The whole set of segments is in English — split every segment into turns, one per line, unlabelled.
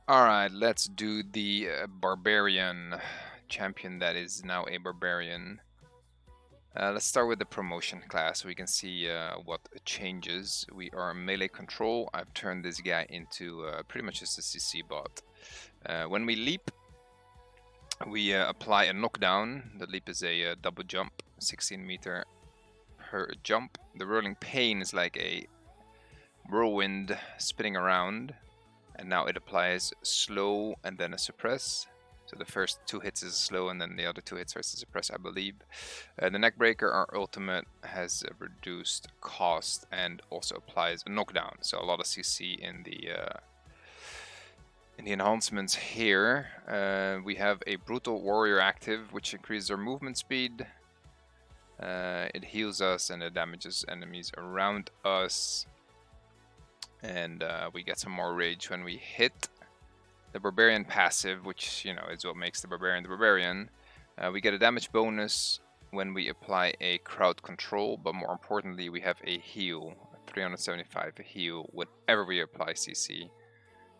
Alright, let's do the Barbarian champion that is now a Barbarian. Let's start with the promotion class so we can see what changes. We are melee control. I've turned this guy into pretty much just a CC bot. When we leap, we apply a knockdown. The leap is a double jump, 16 meter per jump. The rolling pain is like a whirlwind spinning around. And now it applies slow and then a suppress. So the first 2 hits is slow and then the other 2 hits are suppress, I believe. The neckbreaker, our ultimate, has a reduced cost and also applies a knockdown. So a lot of CC in the enhancements here. We have a brutal warrior active, which increases our movement speed. It heals us and it damages enemies around us. And we get some more rage when we hit. The Barbarian passive, which, you know, is what makes the Barbarian. We get a damage bonus when we apply a crowd control, but more importantly, we have a heal, 375 heal whenever we apply CC.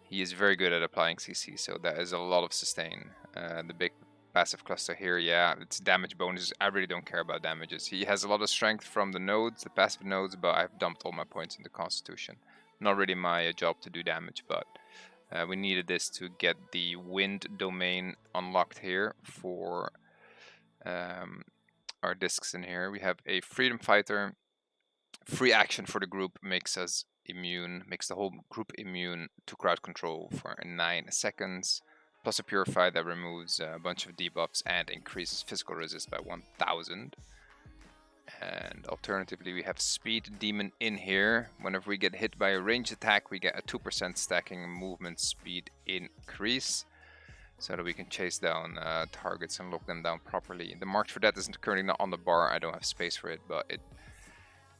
He is very good at applying CC, so that is a lot of sustain. The big passive cluster here, yeah, it's damage bonuses. I really don't care about damages. He has a lot of strength from the nodes, the passive nodes, but I've dumped all my points into Constitution. Not really my job to do damage, but we needed this to get the wind domain unlocked here for our discs in here. We have a freedom fighter. Free action for the group makes us immune, makes the whole group immune to crowd control for 9 seconds. Plus a purify that removes a bunch of debuffs and increases physical resist by 1000. And alternatively, we have Speed Demon in here. Whenever we get hit by a ranged attack, we get a 2% stacking movement speed increase, so that we can chase down targets and lock them down properly. The March for that isn't currently not on the bar. I don't have space for it, but it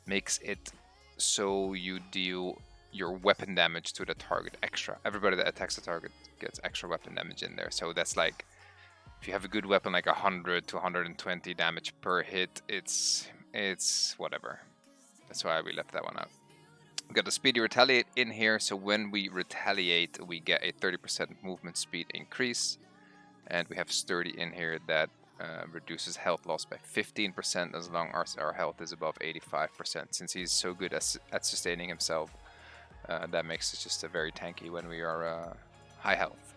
makes it so you deal your weapon damage to the target extra. Everybody that attacks the target gets extra weapon damage in there. So that's like, if you have a good weapon like 100 to 120 damage per hit, it's whatever. That's why we left that one out. We got the Speedy Retaliate in here, so when we retaliate, we get a 30% movement speed increase. And we have Sturdy in here that reduces health loss by 15% as long as our health is above 85%. Since he's so good at sustaining himself, that makes it just a very tanky when we are high health.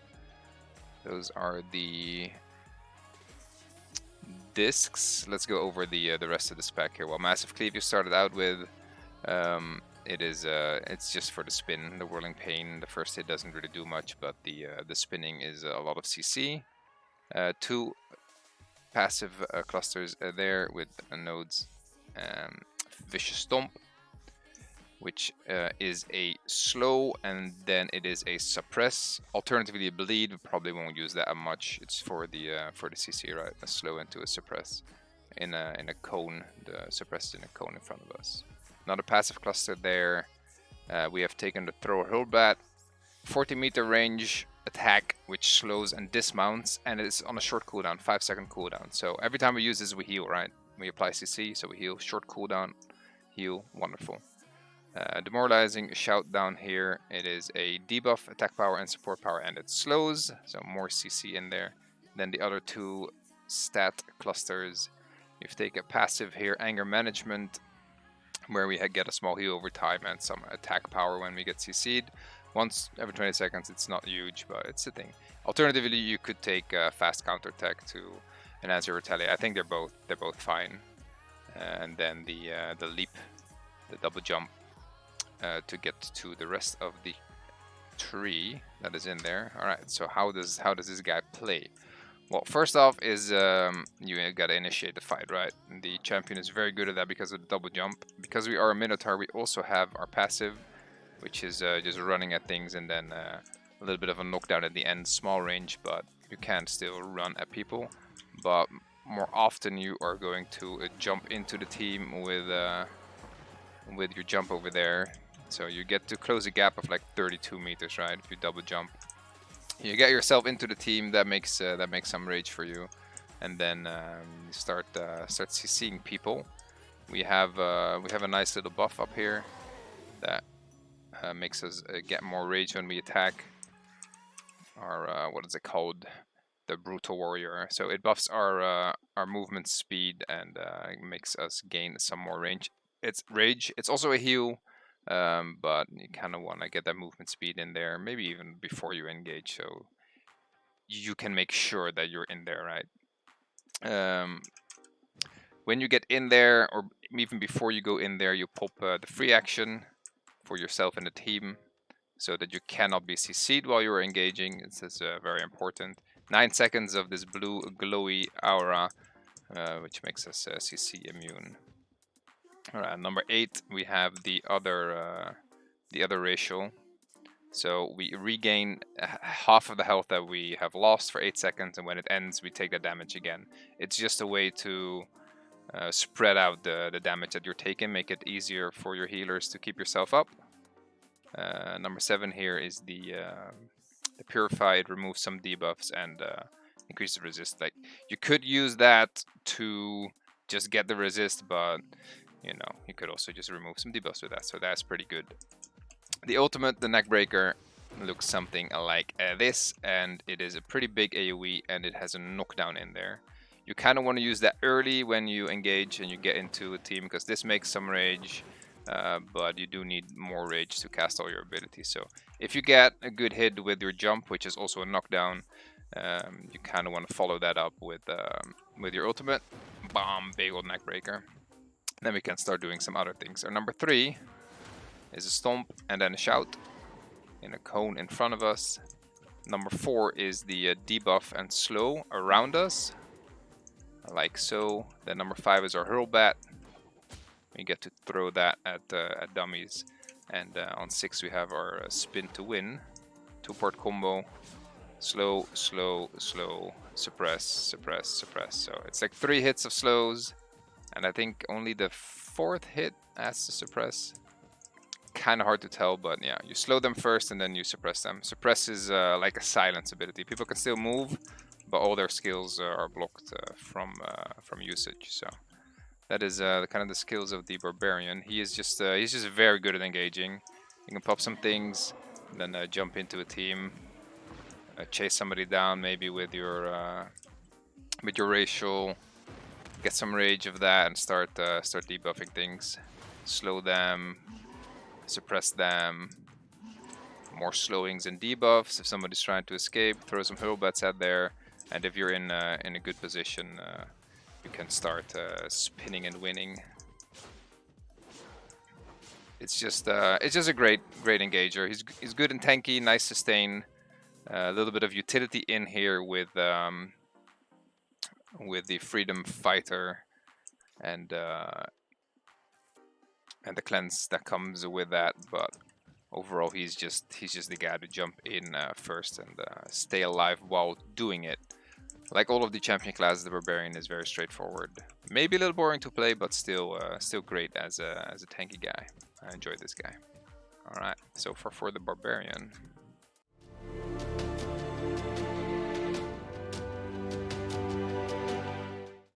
Those are the discs. Let's go over the rest of the spec here. Well, Massive Cleave you started out with, it's just for the spin, the whirling pain. The first hit doesn't really do much, but the spinning is a lot of CC. 2 passive clusters there with nodes. Vicious Stomp, which is a slow, and then it is a suppress. Alternatively, a bleed. We probably won't use that much. It's for the CC, right? A slow into a suppress in a cone. The suppress is in a cone in front of us. Another passive cluster there. We have taken the Throw Hurlbat, 40-meter range attack, which slows and dismounts, and it's on a short cooldown, 5-second cooldown. So every time we use this, we heal, right? We apply CC, so we heal. Short cooldown, heal, wonderful. Demoralizing Shout down here. It is a debuff, attack power, and support power, and it slows, so more CC in there. Then the other 2 stat clusters. If take a passive here, Anger Management, where we get a small heal over time and some attack power when we get CC'd. Once every 20 seconds, it's not huge, but it's a thing. Alternatively, you could take fast counter attack to enhance your retaliate. I think they're both fine. And then the leap, the double jump, to get to the rest of the tree that is in there. All right, so how does this guy play? Well, first off is you gotta initiate the fight, right? The champion is very good at that because of the double jump. Because we are a Minotaur, we also have our passive, which is just running at things and then a little bit of a knockdown at the end, small range, but you can still run at people. But more often you are going to jump into the team with your jump over there. So you get to close a gap of like 32 meters, right? If you double jump, you get yourself into the team. That makes some rage for you, and then you start CCing people. We have a nice little buff up here that makes us get more rage when we attack. our what is it called? The brutal warrior. So it buffs our movement speed and makes us gain some more range. It's rage. It's also a heal, but you kind of want to get that movement speed in there, maybe even before you engage, so you can make sure that you're in there, right? When you get in there, or even before you go in there, you pop the free action for yourself and the team, so that you cannot be CC'd while you're engaging. This is very important. 9 seconds of this blue glowy aura, which makes us CC immune. All right, number 8, we have the other racial. So we regain half of the health that we have lost for 8 seconds, and when it ends, we take that damage again. It's just a way to spread out the damage that you're taking, make it easier for your healers to keep yourself up. Number 7 here is the Purify. It removes some debuffs and increases resist. Like, you could use that to just get the resist, but you know, you could also just remove some debuffs with that, so that's pretty good. The ultimate, the Neckbreaker, looks something like this, and it is a pretty big AoE, and it has a knockdown in there. You kind of want to use that early when you engage and you get into a team, because this makes some rage, but you do need more rage to cast all your abilities. So if you get a good hit with your jump, which is also a knockdown, you kind of want to follow that up with your ultimate. Bomb, big old Neckbreaker. Then we can start doing some other things. Our number 3 is a Stomp and then a Shout in a cone in front of us. Number 4 is the debuff and slow around us, like so. Then number 5 is our Hurlbat. We get to throw that at dummies. And on 6 we have our Spin to Win, 2-part combo. Slow, slow, slow, suppress, suppress, suppress. So it's like 3 hits of slows, and I think only the 4th hit has to suppress. Kind of hard to tell, but yeah, you slow them first and then you suppress them. Suppress is like a silence ability. People can still move, but all their skills are blocked from usage. So that is kind of the skills of the Barbarian. He's just very good at engaging. You can pop some things, then jump into a team, chase somebody down maybe with your racial. Get some rage of that and start debuffing things. Slow them, suppress them. More slowings and debuffs. If somebody's trying to escape, throw some Hurlbats out there. And if you're in a good position, you can start spinning and winning. It's just a great engager. He's good and tanky, nice sustain. A little bit of utility in here with the Freedom Fighter and the cleanse that comes with that, but overall he's just the guy to jump in first and stay alive while doing it. Like all of the champion classes, the Barbarian is very straightforward. Maybe a little boring to play, but still great as a tanky guy. I enjoy this guy. All right, so far for the Barbarian.